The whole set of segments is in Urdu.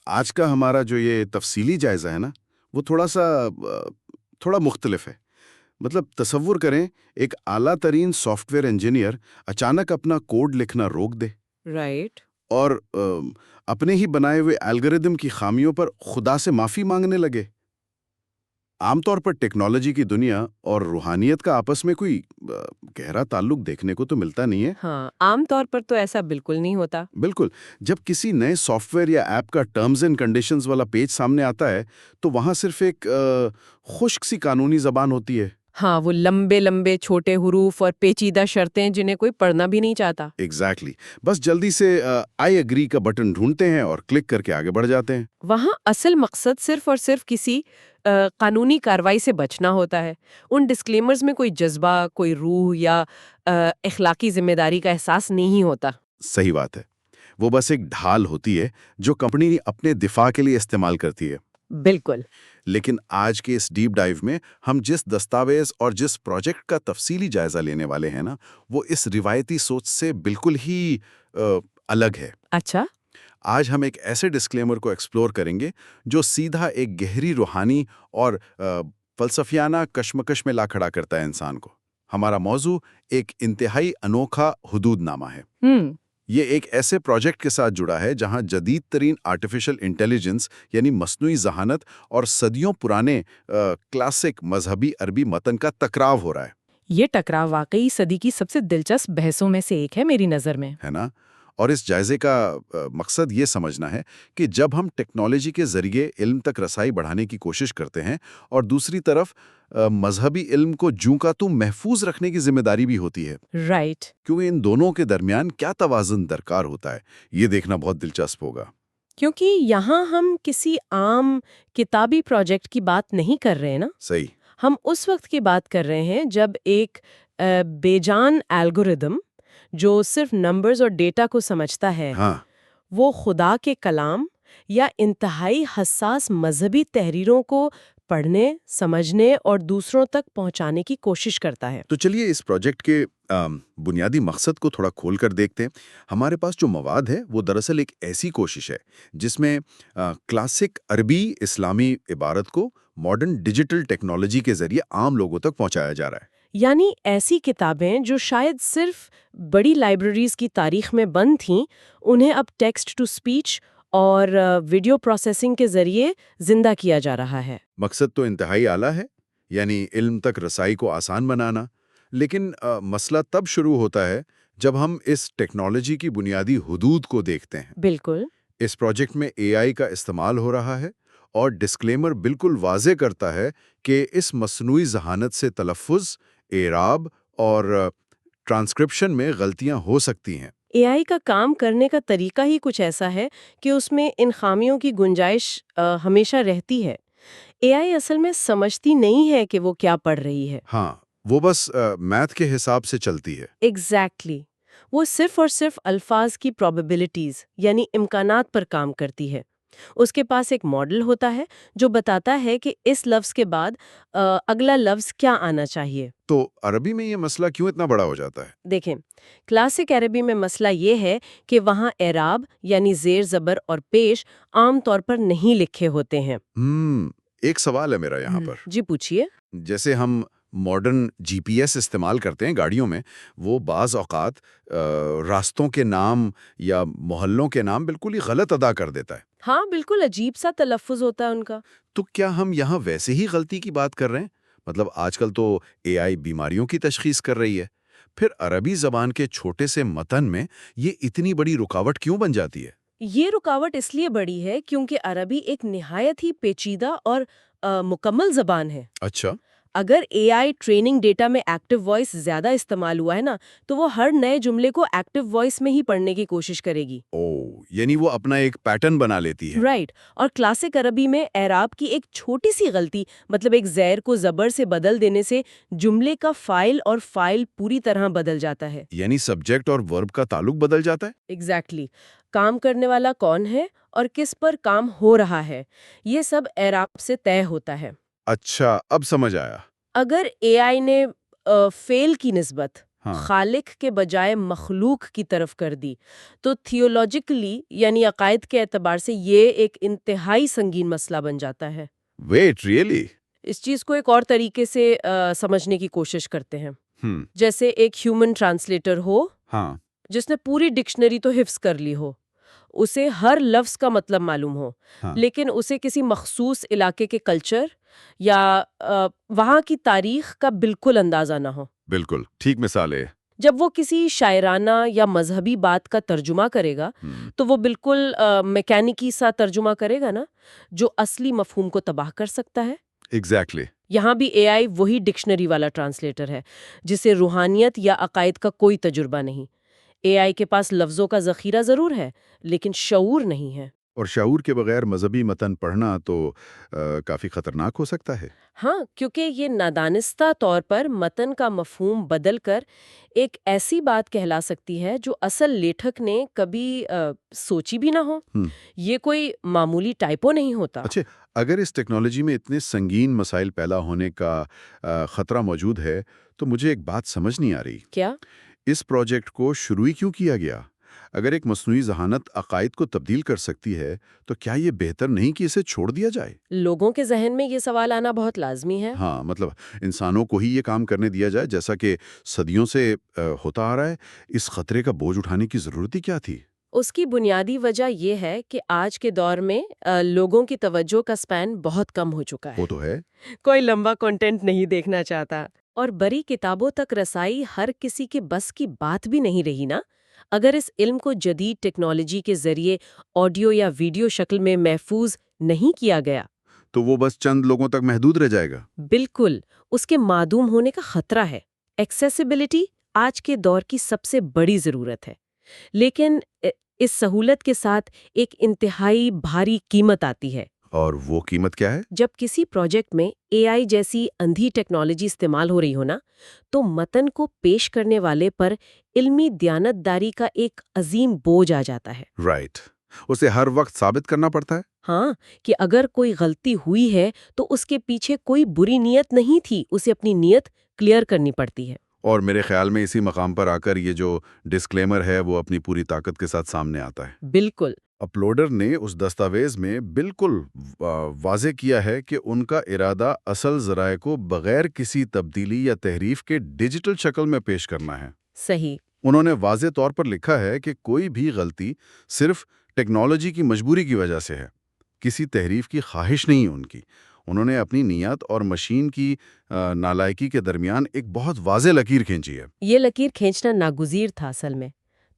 آج کا ہمارا جو یہ تفصیلی جائزہ ہے نا، وہ تھوڑا مختلف ہے۔ مطلب تصور کریں، ایک اعلیٰ ترین سافٹ ویئر انجینئر اچانک اپنا کوڈ لکھنا روک دے رائٹ۔ اور اپنے ہی بنائے ہوئے الگوریدم کی خامیوں پر خدا سے معافی مانگنے لگے۔ عام طور پر ٹیکنالوجی کی دنیا اور روحانیت کا آپس میں کوئی گہرا تعلق دیکھنے کو تو ملتا نہیں ہے۔ ہاں، عام طور پر تو ایسا بالکل نہیں ہوتا۔ بالکل، جب کسی نئے سافٹ ویئر یا ایپ کا ٹرمز اینڈ کنڈیشنز والا پیج سامنے آتا ہے تو وہاں صرف ایک خشک سی قانونی زبان ہوتی ہے۔ ہاں، وہ لمبے لمبے چھوٹے حروف اور پیچیدہ شرطیں جنہیں کوئی پڑھنا بھی نہیں چاہتا۔ ایگزیکٹلی، بس جلدی سے آئی ایگری کا بٹن ڈھونڈتے ہیں اور کلک کر کے آگے بڑھ جاتے ہیں۔ وہاں اصل مقصد صرف اور صرف کسی قانونی کارروائی سے بچنا ہوتا ہے۔ ان ڈسکلیمرز میں کوئی جذبہ، کوئی روح یا اخلاقی ذمہ داری کا احساس نہیں ہوتا۔ صحیح بات ہے، وہ بس ایک ڈھال ہوتی ہے جو کمپنی اپنے دفاع کے لیے استعمال کرتی ہے۔ بالکل۔ لیکن آج کے اس ڈیپ ڈائیو میں ہم جس دستاویز اور جس پروجیکٹ کا تفصیلی جائزہ لینے والے ہیں نا، وہ اس روایتی سوچ سے بالکل ہی الگ ہے۔ اچھا۔ آج ہم ایک ایسے ڈسکلیمر کو ایکسپلور کریں گے جو سیدھا ایک گہری روحانی اور فلسفیانہ کشمکش میں لا کھڑا کرتا ہے انسان کو۔ ہمارا موضوع ایک انتہائی انوکھا حدود نامہ ہے۔ یہ ایک ایسے پروجیکٹ کے ساتھ جڑا ہے جہاں جدید ترین آرٹیفیشل انٹیلیجنس یعنی مصنوعی ذہانت اور صدیوں پرانے کلاسک مذہبی عربی متن کا ٹکراؤ ہو رہا ہے۔ یہ ٹکراؤ واقعی صدی کی سب سے دلچسپ بحثوں میں سے ایک ہے میری نظر میں، ہے نا؟ اور اس جائزے کا مقصد یہ سمجھنا ہے کہ جب ہم ٹیکنالوجی کے ذریعے علم تک رسائی بڑھانے کی کوشش کرتے ہیں اور دوسری طرف مذہبی علم کو جوں کا توں محفوظ رکھنے کی ذمہ داری بھی ہوتی ہے، رائٹ، کیونکہ ان دونوں کے درمیان کیا توازن درکار ہوتا ہے، یہ دیکھنا بہت دلچسپ ہوگا۔ کیونکہ یہاں ہم کسی عام کتابی پروجیکٹ کی بات نہیں کر رہے نا، صحیح۔ ہم اس وقت کی بات کر رہے ہیں جب ایک بے جان الگوریدم جو صرف نمبرز اور ڈیٹا کو سمجھتا ہے، ہاں، وہ خدا کے کلام یا انتہائی حساس مذہبی تحریروں کو پڑھنے، سمجھنے اور دوسروں تک پہنچانے کی کوشش کرتا ہے۔ تو چلیے اس پروجیکٹ کے بنیادی مقصد کو تھوڑا کھول کر دیکھتے ہیں۔ ہمارے پاس جو مواد ہے وہ دراصل ایک ایسی کوشش ہے جس میں کلاسک عربی اسلامی عبارت کو ماڈرن ڈیجیٹل ٹیکنالوجی کے ذریعے عام لوگوں تک پہنچایا جا رہا ہے۔ یعنی ایسی کتابیں جو شاید صرف بڑی لائبریریز کی تاریخ میں بند تھیں، انہیں اب ٹیکسٹ ٹو سپیچ اور ویڈیو پروسیسنگ کے ذریعے زندہ کیا جا رہا ہے۔ مقصد تو انتہائی اعلیٰ ہے، یعنی علم تک رسائی کو آسان بنانا، لیکن مسئلہ تب شروع ہوتا ہے جب ہم اس ٹیکنالوجی کی بنیادی حدود کو دیکھتے ہیں۔ بالکل۔ اس پروجیکٹ میں اے آئی کا استعمال ہو رہا ہے اور ڈسکلیمر بالکل واضح کرتا ہے کہ اس مصنوعی ذہانت سے تلفظ، اعراب اور ٹرانسکرپشن میں غلطیاں ہو سکتی ہیں۔ اے آئی کا کام کرنے کا طریقہ ہی کچھ ایسا ہے کہ اس میں ان خامیوں کی گنجائش ہمیشہ رہتی ہے۔ اے آئی اصل میں سمجھتی نہیں ہے کہ وہ کیا پڑھ رہی ہے۔ ہاں، وہ بس میتھ کے حساب سے چلتی ہے۔ ایگزیکٹلی، وہ صرف اور صرف الفاظ کی پروبیبلٹیز یعنی امکانات پر کام کرتی ہے۔ اس کے پاس ایک ماڈل ہوتا ہے جو بتاتا ہے کہ اس لفظ کے بعد اگلا لفظ کیا آنا چاہیے۔ تو عربی میں یہ مسئلہ کیوں اتنا بڑا ہو جاتا ہے؟ دیکھیں، کلاسک عربی میں مسئلہ یہ ہے کہ وہاں اعراب یعنی زیر زبر اور پیش عام طور پر نہیں لکھے ہوتے ہیں۔ ایک سوال ہے میرا یہاں پر۔ جی پوچھیے۔ جیسے ہم ماڈرن جی پی ایس استعمال کرتے ہیں گاڑیوں میں، وہ بعض اوقات راستوں کے نام یا محلوں کے نام بالکل ہی غلط ادا کر دیتا ہے۔ ہاں، بالکل عجیب سا تلفظ ہوتا ہے ان کا۔ تو کیا ہم یہاں ویسے ہی غلطی کی بات کر رہے ہیں؟ مطلب آج کل تو اے آئی بیماریوں کی تشخیص کر رہی ہے، پھر عربی زبان کے چھوٹے سے متن میں یہ اتنی بڑی رکاوٹ کیوں بن جاتی ہے؟ یہ رکاوٹ اس لیے بڑی ہے کیونکہ عربی ایک نہایت ہی پیچیدہ اور مکمل زبان ہے۔ اچھا۔ اگر اے آئی ٹریننگ ڈیٹا میں ایکٹیو وائس زیادہ استعمال ہوا ہے نا، تو وہ ہر نئے جملے کو ایکٹیو وائس میں ہی پڑھنے کی کوشش کرے گی۔ یعنی وہ اپنا ایک پیٹرن بنا لیتی ہے۔ رائٹ۔ اور کلاسک عربی میں اعراب کی ایک چھوٹی سی غلطی، مطلب ایک زیر کو زبر سے بدل دینے سے جملے کا فائل اور فائل پوری طرح بدل جاتا ہے۔ یعنی سبجیکٹ اور ورب کا تعلق بدل جاتا ہے۔ ایگزیکٹلی۔ کام کرنے والا کون ہے اور کس پر کام ہو رہا ہے، یہ سب اعراب سے طے ہوتا ہے۔ اچھا، اب سمجھ آیا۔ اگر اے آئی نے فیل کی نسبت ہاں خالق کے بجائے مخلوق کی طرف کر دی، تو تھیولوجیکلی یعنی عقائد کے اعتبار سے یہ ایک انتہائی سنگین مسئلہ بن جاتا ہے۔ Wait really? اس چیز کو ایک اور طریقے سے سمجھنے کی کوشش کرتے ہیں، جیسے ایک ہیومن ٹرانسلیٹر ہو ہاں جس نے پوری ڈکشنری تو حفظ کر لی ہو، اسے ہر لفظ کا مطلب معلوم ہو، ہاں لیکن اسے کسی مخصوص علاقے کے کلچر یا وہاں کی تاریخ کا بالکل اندازہ نہ ہو۔ بالکل ٹھیک مثال ہے۔ جب وہ کسی شاعرانہ یا مذہبی بات کا ترجمہ کرے گا تو وہ بالکل میکینکی سا ترجمہ کرے گا نا، جو اصلی مفہوم کو تباہ کر سکتا ہے۔ ایگزیکٹلی۔ یہاں بھی اے آئی وہی ڈکشنری والا ٹرانسلیٹر ہے جسے روحانیت یا عقائد کا کوئی تجربہ نہیں۔ اے آئی کے پاس لفظوں کا ذخیرہ ضرور ہے لیکن شعور نہیں ہے۔ اور شعور کے بغیر مذہبی متن پڑھنا تو کافی خطرناک ہو سکتا ہے۔ ہاں، کیونکہ یہ نادانستہ طور پر متن کا مفہوم بدل کر ایک ایسی بات کہلا سکتی ہے جو اصل لیکھک نے کبھی سوچی بھی نہ ہو۔ یہ کوئی معمولی ٹائپو نہیں ہوتا۔ اچھا، اگر اس ٹیکنالوجی میں اتنے سنگین مسائل پیدا ہونے کا خطرہ موجود ہے تو مجھے ایک بات سمجھ نہیں آ رہی۔ کیا؟ اس پروجیکٹ کو شروع ہی کیوں کیا گیا؟ اگر ایک مصنوعی ذہانت عقائد کو تبدیل کر سکتی ہے تو کیا یہ بہتر نہیں کہ اسے چھوڑ دیا جائے؟ لوگوں کے ذہن میں یہ سوال آنا بہت لازمی ہے۔ ہاں، مطلب انسانوں کو ہی یہ کام کرنے دیا جائے جیسا کہ صدیوں سے ہوتا آ رہا ہے۔ اس خطرے کا بوجھ اٹھانے کی ضرورت ہی کیا تھی؟ اس کی بنیادی وجہ یہ ہے کہ آج کے دور میں لوگوں کی توجہ کا سپین بہت کم ہو چکا ہے۔ وہ تو ہے۔ کوئی لمبا کنٹینٹ نہیں دیکھنا چاہتا، اور بڑی کتابوں تک رسائی ہر کسی کے بس کی بات بھی نہیں رہی نا۔ اگر اس علم کو جدید ٹیکنالوجی کے ذریعے آڈیو یا ویڈیو شکل میں محفوظ نہیں کیا گیا تو وہ بس چند لوگوں تک محدود رہ جائے گا۔ بالکل، اس کے معدوم ہونے کا خطرہ ہے۔ ایکسیسیبلٹی آج کے دور کی سب سے بڑی ضرورت ہے، لیکن اس سہولت کے ساتھ ایک انتہائی بھاری قیمت آتی ہے۔ اور وہ قیمت کیا ہے؟ جب کسی پروجیکٹ میں اے آئی جیسی اندھی ٹیکنالوجی استعمال ہو رہی ہو نا، تو متن کو پیش کرنے والے پر علمی دیانتداری کا ایک عظیم بوجھ آ جاتا ہے۔ رائٹ، اسے ہر وقت ثابت کرنا پڑتا ہے۔ ہاں، کہ اگر کوئی غلطی ہوئی ہے تو اس کے پیچھے کوئی بری نیت نہیں تھی، اسے اپنی نیت کلیئر کرنی پڑتی ہے۔ اور میرے خیال میں اسی مقام پر آ کر یہ جو ڈسکلیمر ہے وہ اپنی پوری طاقت کے ساتھ سامنے آتا ہے۔ بالکل۔ اپلوڈر نے اس دستاویز میں بالکل واضح کیا ہے کہ ان کا ارادہ اصل ذرائع کو بغیر کسی تبدیلی یا تحریف کے ڈیجیٹل شکل میں پیش کرنا ہے۔ صحیح۔ انہوں نے واضح طور پر لکھا ہے کہ کوئی بھی غلطی صرف ٹیکنالوجی کی مجبوری کی وجہ سے ہے، کسی تحریف کی خواہش نہیں ان کی۔ انہوں نے اپنی نیت اور مشین کی نالائکی کے درمیان ایک بہت واضح لکیر کھینچی ہے۔ یہ لکیر کھینچنا ناگزیر تھا اصل میں۔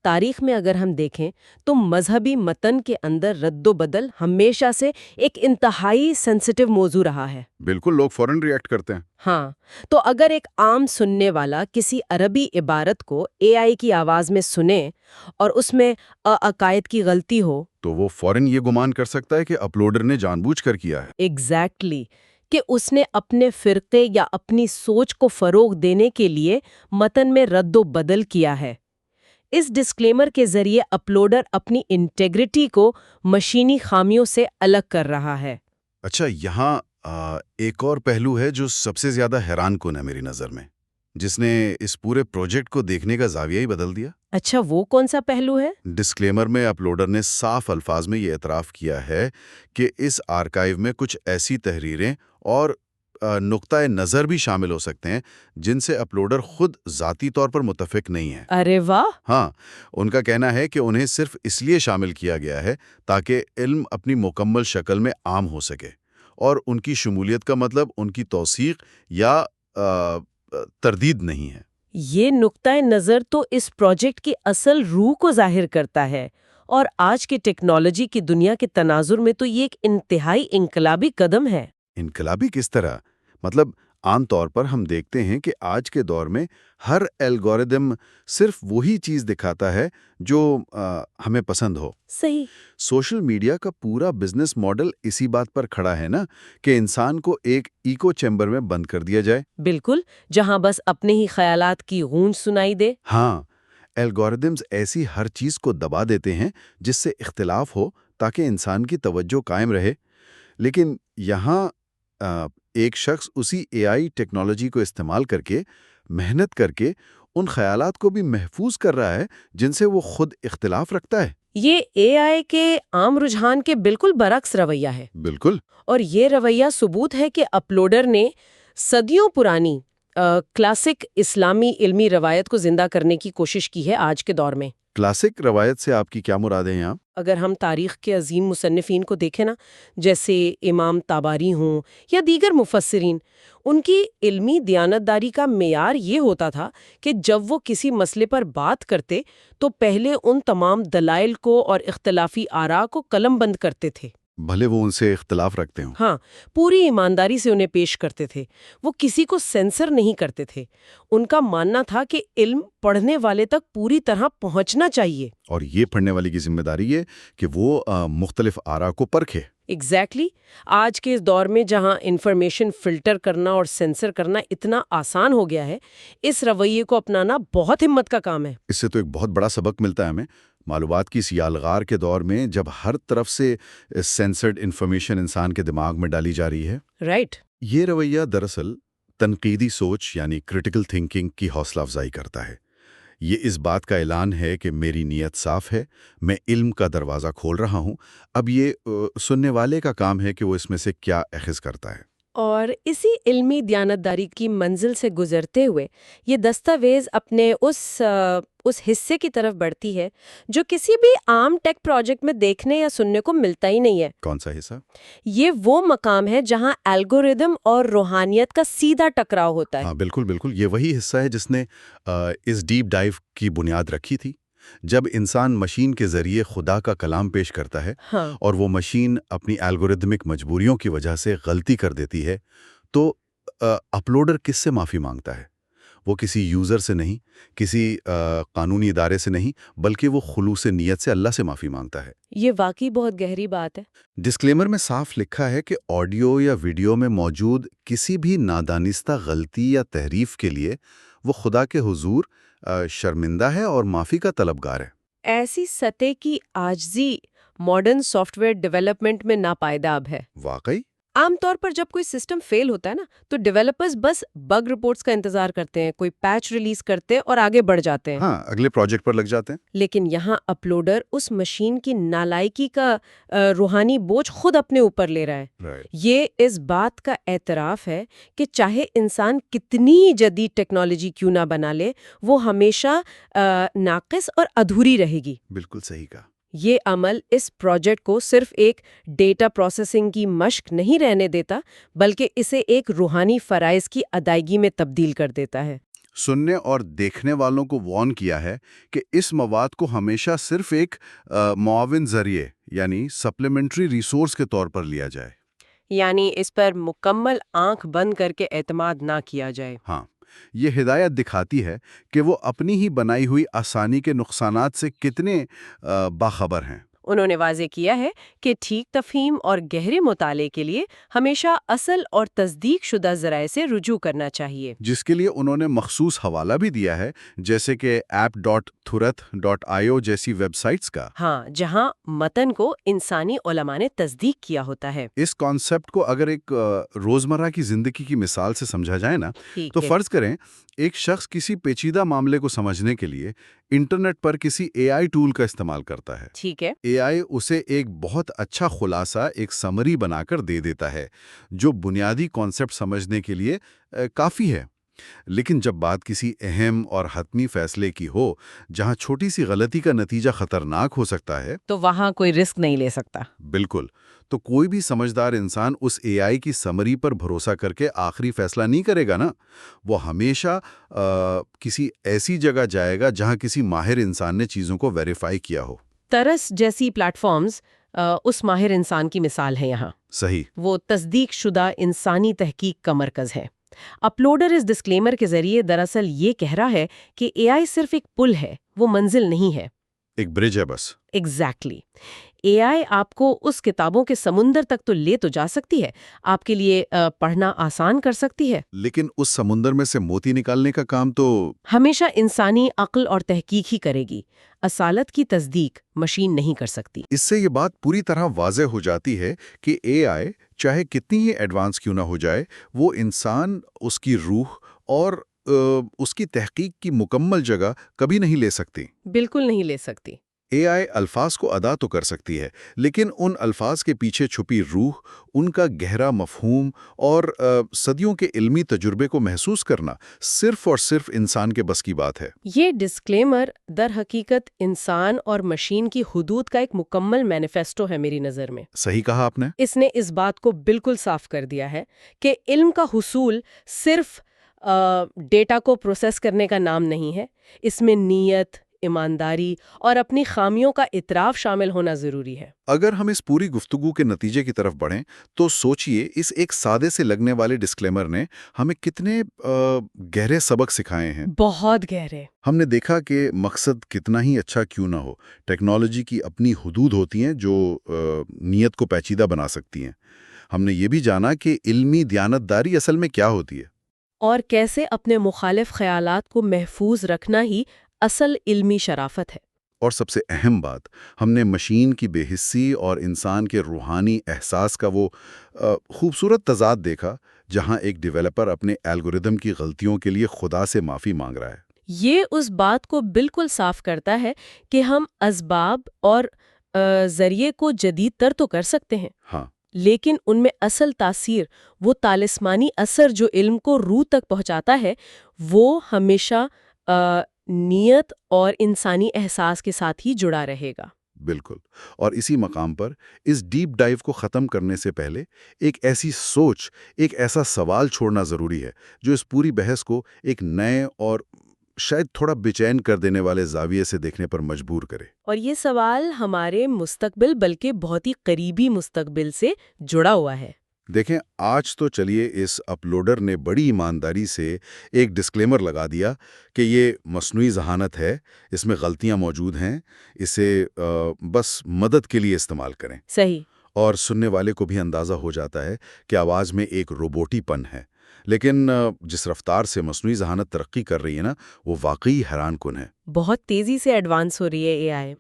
تاریخ میں اگر ہم دیکھیں تو مذہبی متن کے اندر رد و بدل ہمیشہ سے ایک انتہائی سینسٹیو موضوع رہا ہے۔ بالکل، لوگ فوراً ریئیکٹ کرتے ہیں۔ ہاں، تو اگر ایک عام سننے والا کسی عربی عبارت کو اے آئی کی آواز میں سنے اور اس میں عقائد کی غلطی ہو تو وہ فوراً یہ گمان کر سکتا ہے کہ اپلوڈر نے جان بوجھ کر کیا ہے۔ ایگزیکٹلی، کہ اس نے اپنے فرقے یا اپنی سوچ کو فروغ دینے کے لیے متن میں رد و بدل کیا ہے۔ اس ڈسکلیمر کے ذریعے اپلوڈر اپنی انٹیگریٹی کو مشینی خامیوں سے الگ کر رہا ہے۔ اچھا، یہاں ایک اور پہلو ہے جو سب سے زیادہ حیران کن ہے میری نظر میں، جس نے اس پورے پروجیکٹ کو دیکھنے کا زاویہ ہی بدل دیا۔ اچھا، وہ کون سا پہلو ہے؟ ڈسکلیمر میں اپلوڈر نے صاف الفاظ میں یہ اعتراف کیا ہے کہ اس آرکائیو میں کچھ ایسی تحریریں اور نقطۂ نظر بھی شامل ہو سکتے ہیں جن سے اپلوڈر خود ذاتی طور پر متفق نہیں ہے۔ ارے واہ! ہاں، ان کا کہنا ہے کہ انہیں صرف اس لیے شامل کیا گیا ہے تاکہ علم اپنی مکمل شکل میں عام ہو سکے، اور ان کی شمولیت کا مطلب ان کی توثیق یا تردید نہیں ہے۔ یہ نقطۂ نظر تو اس پروجیکٹ کی اصل روح کو ظاہر کرتا ہے، اور آج کے ٹیکنالوجی کی دنیا کے تناظر میں تو یہ ایک انتہائی انقلابی قدم ہے۔ انقلابی کس طرح؟ مطلب عام طور پر ہم دیکھتے ہیں کہ آج کے دور میں ہر الگوریدم صرف وہی چیز دکھاتا ہے جو ہمیں پسند ہو۔ صحیح۔ سوشل میڈیا کا پورا بزنس ماڈل اسی بات پر کھڑا ہے نا، کہ انسان کو ایک ایکو چیمبر میں بند کر دیا جائے۔ بالکل، جہاں بس اپنے ہی خیالات کی گونج سنائی دے۔ ہاں، الگوریدمز ایسی ہر چیز کو دبا دیتے ہیں جس سے اختلاف ہو تاکہ انسان کی توجہ قائم رہے۔ لیکن یہاں ایک شخص اسی اے آئی ٹیکنالوجی کو استعمال کر کے، محنت کر کے ان خیالات کو بھی محفوظ کر رہا ہے جن سے وہ خود اختلاف رکھتا ہے۔ یہ اے آئی کے عام رجحان کے بالکل برعکس رویہ ہے، بالکل۔ اور یہ رویہ ثبوت ہے کہ اپلوڈر نے صدیوں پرانی کلاسک اسلامی علمی روایت کو زندہ کرنے کی کوشش کی ہے آج کے دور میں۔ کلاسک روایت سے آپ کی کیا مرادیں ہیں؟ اگر ہم تاریخ کے عظیم مصنفین کو دیکھیں نا، جیسے امام طبری ہوں یا دیگر مفسرین، ان کی علمی دیانتداری کا معیار یہ ہوتا تھا کہ جب وہ کسی مسئلے پر بات کرتے تو پہلے ان تمام دلائل کو اور اختلافی آراء کو قلم بند کرتے تھے، بھلے وہ ان سے اختلاف رکھتے ہوں۔ ہاں، پوری ایمانداری سے انہیں پیش کرتے تھے، وہ کسی کو سینسر نہیں کرتے تھے۔ ان کا ماننا تھا کہ علم پڑھنے والے تک پوری طرح پہنچنا چاہیے، اور یہ پڑھنے والی کی ذمہ داری ہے کہ وہ مختلف آراء کو پرکھے۔ ایگزیکٹلی۔ آج کے اس دور میں جہاں انفارمیشن فلٹر کرنا اور سینسر کرنا اتنا آسان ہو گیا ہے، اس رویے کو اپنانا بہت ہمت کا کام ہے۔ اس سے تو ایک بہت بڑا سبق ملتا ہے ہمیں۔ معلومات کی اس یالغار کے دور میں جب ہر طرف سے سینسرڈ انفارمیشن انسان کے دماغ میں ڈالی جا رہی ہے، رائٹ۔ یہ رویہ دراصل تنقیدی سوچ یعنی کرٹیکل تھنکنگ کی حوصلہ افزائی کرتا ہے۔ یہ اس بات کا اعلان ہے کہ میری نیت صاف ہے، میں علم کا دروازہ کھول رہا ہوں، اب یہ سننے والے کا کام ہے کہ وہ اس میں سے کیا اخذ کرتا ہے۔ اور اسی علمی دیانتداری کی منزل سے گزرتے ہوئے یہ دستاویز اپنے اس حصے کی طرف بڑھتی ہے جو کسی بھی عام ٹیک پروجیکٹ میں دیکھنے یا سننے کو ملتا ہی نہیں ہے۔ کون سا حصہ؟ یہ وہ مقام ہے جہاں الگوریدم اور روحانیت کا سیدھا ٹکراؤ ہوتا ہے۔ ہاں، بالکل بالکل، یہ وہی حصہ ہے جس نے اس ڈیپ ڈائیو کی بنیاد رکھی تھی۔ جب انسان مشین کے ذریعے خدا کا کلام پیش کرتا ہے اور وہ مشین اپنی الگوریدمک مجبوریوں کی وجہ سے غلطی کر دیتی ہے تو اپلوڈر کس سے معافی مانگتا ہے؟ وہ کسی یوزر سے نہیں، کسی قانونی ادارے سے نہیں، بلکہ وہ خلوص نیت سے اللہ سے معافی مانگتا ہے۔ یہ واقعی بہت گہری بات ہے۔ ڈسکلیمر میں صاف لکھا ہے کہ آڈیو یا ویڈیو میں موجود کسی بھی نادانستہ غلطی یا تحریف کے لیے وہ خدا کے حضور شرمندہ ہے اور معافی کا طلبگار ہے۔ ایسی سطح کی عاجزی ماڈرن سافٹ ویئر ڈیولپمنٹ میں ناپائیداب ہے۔ واقعی؟ عام طور پر جب کوئی سسٹم فیل ہوتا ہے نا تو ڈیولپرز بس بگ رپورٹس کا انتظار کرتے ہیں، کوئی پیچ ریلیز کرتے اور آگے بڑھ جاتے ہیں۔ ہاں، اگلے پروجیکٹ پر لگ جاتے ہیں۔ لیکن یہاں اپلوڈر اس مشین کی نالائکی کا روحانی بوجھ خود اپنے اوپر لے رہا ہے۔ یہ اس بات کا اعتراف ہے کہ چاہے انسان کتنی جدید ٹیکنالوجی کیوں نہ بنا لے، وہ ہمیشہ ناقص اور ادھوری رہے گی۔ بالکل صحیح کہا۔ یہ عمل اس پروجیکٹ کو صرف ایک ڈیٹا پروسیسنگ کی مشق نہیں رہنے دیتا، بلکہ اسے ایک روحانی فرائض کی ادائیگی میں تبدیل کر دیتا ہے۔ سننے اور دیکھنے والوں کو وارن کیا ہے کہ اس مواد کو ہمیشہ صرف ایک معاون ذریعے یعنی سپلیمنٹری ریسورس کے طور پر لیا جائے، یعنی اس پر مکمل آنکھ بند کر کے اعتماد نہ کیا جائے۔ ہاں، یہ ہدایت دکھاتی ہے کہ وہ اپنی ہی بنائی ہوئی آسانی کے نقصانات سے کتنے باخبر ہیں۔ انہوں نے واضح کیا ہے کہ ٹھیک تفہیم اور گہرے مطالعے کے لیے ہمیشہ اصل اور تصدیق شدہ ذرائع سے رجوع کرنا چاہیے، جس کے لیے انہوں نے مخصوص حوالہ بھی دیا ہے، جیسے کہ app.thurath.io جیسی ویب سائٹس کا۔ ہاں، جہاں متن کو انسانی علماء نے تصدیق کیا ہوتا ہے۔ اس کانسیپٹ کو اگر ایک روزمرہ کی زندگی کی مثال سے سمجھا جائے نا، تو ہے۔ فرض کریں ایک شخص کسی پیچیدہ معاملے کو سمجھنے کے لیے انٹرنیٹ پر کسی اے آئی ٹول کا استعمال کرتا ہے۔ ٹھیک ہے۔ اے آئی اسے ایک بہت اچھا خلاصہ، ایک سمری بنا کر دے دیتا ہے جو بنیادی کانسیپٹ سمجھنے کے لیے کافی ہے۔ لیکن جب بات کسی اہم اور حتمی فیصلے کی ہو جہاں چھوٹی سی غلطی کا نتیجہ خطرناک ہو سکتا ہے، تو وہاں کوئی رسک نہیں لے سکتا۔ بالکل، تو کوئی بھی سمجھدار انسان اس اے آئی کی سمری پر بھروسہ کر کے آخری فیصلہ نہیں کرے گا نا، وہ ہمیشہ کسی ایسی جگہ جائے گا جہاں کسی ماہر انسان نے چیزوں کو ویریفائی کیا ہو۔ ترس جیسی پلیٹ فارمز اس ماہر انسان کی مثال ہے یہاں۔ صحیح۔ وہ تصدیق شدہ انسانی تحقیق کا مرکز ہے۔ اپلوڈر اس ڈسکلیمر کے ذریعے دراصل یہ کہہ رہا ہے کہ اے آئی صرف ایک پل ہے، وہ منزل نہیں ہے۔ ایک برج ہے بس۔ ایگزیکٹلی۔ اے آئی آپ کو اس کتابوں کے سمندر تک تو لے تو جا سکتی ہے، آپ کے لیے پڑھنا آسان کر سکتی ہے، لیکن اس سمندر میں سے موتی نکالنے کا کام تو ہمیشہ انسانی عقل اور تحقیق ہی کرے گی۔ اصالت کی تصدیق مشین نہیں کر سکتی۔ اس سے یہ بات پوری طرح واضح ہو جاتی ہے کہ اے آئی چاہے کتنی ہی ایڈوانس کیوں نہ ہو جائے، وہ انسان، اس کی روح اور اس کی تحقیق کی مکمل جگہ کبھی نہیں لے سکتی۔ بالکل نہیں لے سکتی۔ اے آئی الفاظ کو ادا تو کر سکتی ہے، لیکن ان الفاظ کے پیچھے چھپی روح، ان کا گہرا مفہوم اور صدیوں کے علمی تجربے کو محسوس کرنا صرف اور صرف انسان کے بس کی بات ہے۔ یہ ڈسکلیمر در حقیقت انسان اور مشین کی حدود کا ایک مکمل مینیفیسٹو ہے میری نظر میں۔ صحیح کہا آپ نے۔ اس نے اس بات کو بالکل صاف کر دیا ہے کہ علم کا حصول صرف ڈیٹا کو پروسیس کرنے کا نام نہیں ہے، اس میں نیت، ایمانداری اور اپنی خامیوں کا اعتراف شامل ہونا ضروری ہے۔ اگر ہم اس پوری گفتگو کے نتیجے کی طرف بڑھیں تو سوچئے اس ایک سادے سے لگنے والے ڈسکلیمر نے ہمیں کتنے گہرے سبق سکھائے ہیں۔ بہت گہرے۔ ہم نے دیکھا کہ مقصد کتنا ہی اچھا کیوں نہ ہو، ٹیکنالوجی کی اپنی حدود ہوتی ہیں جو نیت کو پیچیدہ بنا سکتی ہیں۔ ہم نے یہ بھی جانا کہ علمی دیانتداری اصل میں کیا ہوتی ہے، اور کیسے اپنے مخالف خیالات کو محفوظ رکھنا ہی اصل علمی شرافت ہے۔ اور سب سے اہم بات، ہم نے مشین کی بے حسی اور انسان کے روحانی احساس کا وہ خوبصورت تضاد دیکھا، جہاں ایک ڈیولپر اپنے الگوریدم کی غلطیوں کے لیے خدا سے معافی مانگ رہا ہے۔ یہ اس بات کو بالکل صاف کرتا ہے کہ ہم اسباب اور ذریعے کو جدید تر تو کر سکتے ہیں، ہاں، لیکن ان میں اصل تاثیر، وہ طالسمانی اثر جو علم کو روح تک پہنچاتا ہے، وہ ہمیشہ نیت اور انسانی احساس کے ساتھ ہی جڑا رہے گا۔ بالکل۔ اور اسی مقام پر اس ڈیپ ڈائیو کو ختم کرنے سے پہلے ایک ایسی سوچ، ایک ایسا سوال چھوڑنا ضروری ہے جو اس پوری بحث کو ایک نئے اور شاید تھوڑا بے چین کر دینے والے زاویے سے دیکھنے پر مجبور کرے۔ اور یہ سوال ہمارے مستقبل بلکہ بہت ہی قریبی مستقبل سے جڑا ہوا ہے۔ دیکھیں، آج تو چلیے اس اپلوڈر نے بڑی ایمانداری سے ایک ڈسکلیمر لگا دیا کہ یہ مصنوعی ذہانت ہے، اس میں غلطیاں موجود ہیں، اسے بس مدد کے لیے استعمال کریں۔ صحیح۔ اور سننے والے کو بھی اندازہ ہو جاتا ہے کہ آواز میں ایک روبوٹی پن ہے، لیکن جس رفتار سے مصنوعی ذہانت ترقی کر رہی ہے نا، وہ واقعی حیران کن ہے۔ بہت تیزی سے ایڈوانس ہو رہی ہے اے آئی۔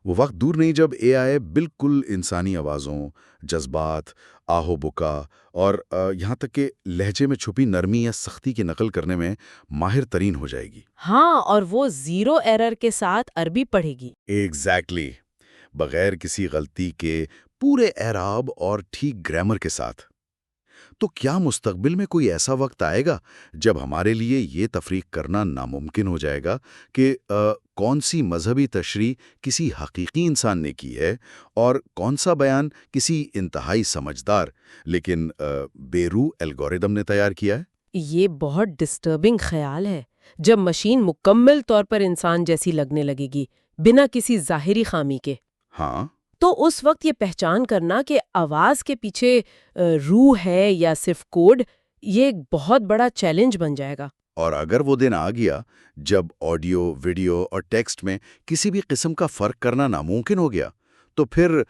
وہ وقت دور نہیں جب اے آئی بالکل انسانی آوازوں، جذبات، آہو بکا اور یہاں تک کہ لہجے میں چھپی نرمی یا سختی کی نقل کرنے میں ماہر ترین ہو جائے گی۔ ہاں، اور وہ زیرو ایرر کے ساتھ عربی پڑھے گی۔ ایگزیکٹلی، بغیر کسی غلطی کے، پورے اعراب اور ٹھیک گرامر کے ساتھ۔ تو کیا مستقبل میں کوئی ایسا وقت آئے گا جب ہمارے لیے یہ تفریق کرنا ناممکن ہو جائے گا کہ کون سی مذہبی تشریح کسی حقیقی انسان نے کی ہے اور کون سا بیان کسی انتہائی سمجھدار لیکن بے روح الگوریدم نے تیار کیا ہے؟ یہ بہت ڈسٹربنگ خیال ہے، جب مشین مکمل طور پر انسان جیسی لگنے لگے گی، بنا کسی ظاہری خامی کے۔ ہاں، تو اس وقت یہ پہچان کرنا کہ آواز کے پیچھے روح ہے یا صرف کوڈ، یہ ایک بہت بڑا چیلنج بن جائے گا۔ اور اگر وہ دن آ گیا جب آڈیو، ویڈیو اور ٹیکسٹ میں کسی بھی قسم کا فرق کرنا ناممکن ہو گیا، تو پھر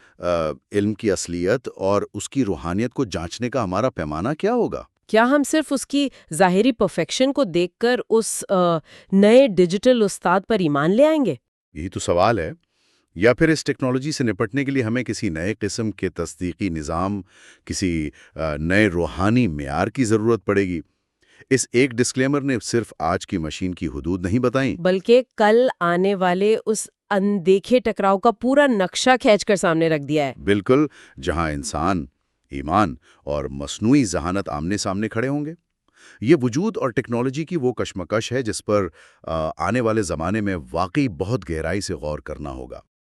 علم کی اصلیت اور اس کی روحانیت کو جانچنے کا ہمارا پیمانہ کیا ہوگا؟ کیا ہم صرف اس کی ظاہری پرفیکشن کو دیکھ کر اس نئے ڈیجیٹل استاد پر ایمان لے آئیں گے؟ یہی تو سوال ہے۔ یا پھر اس ٹیکنالوجی سے نپٹنے کے لیے ہمیں کسی نئے قسم کے تصدیقی نظام، کسی نئے روحانی معیار کی ضرورت پڑے گی۔ اس ایک ڈسکلیمر نے صرف آج کی مشین کی حدود نہیں بتائیں، بلکہ کل آنے والے اس اندیکھے ٹکراؤ کا پورا نقشہ کھینچ کر سامنے رکھ دیا ہے۔ بالکل، جہاں انسان، ایمان اور مصنوعی ذہانت آمنے سامنے کھڑے ہوں گے۔ یہ وجود اور ٹیکنالوجی کی وہ کشمکش ہے جس پر آنے والے زمانے میں واقعی بہت گہرائی سے غور کرنا ہوگا۔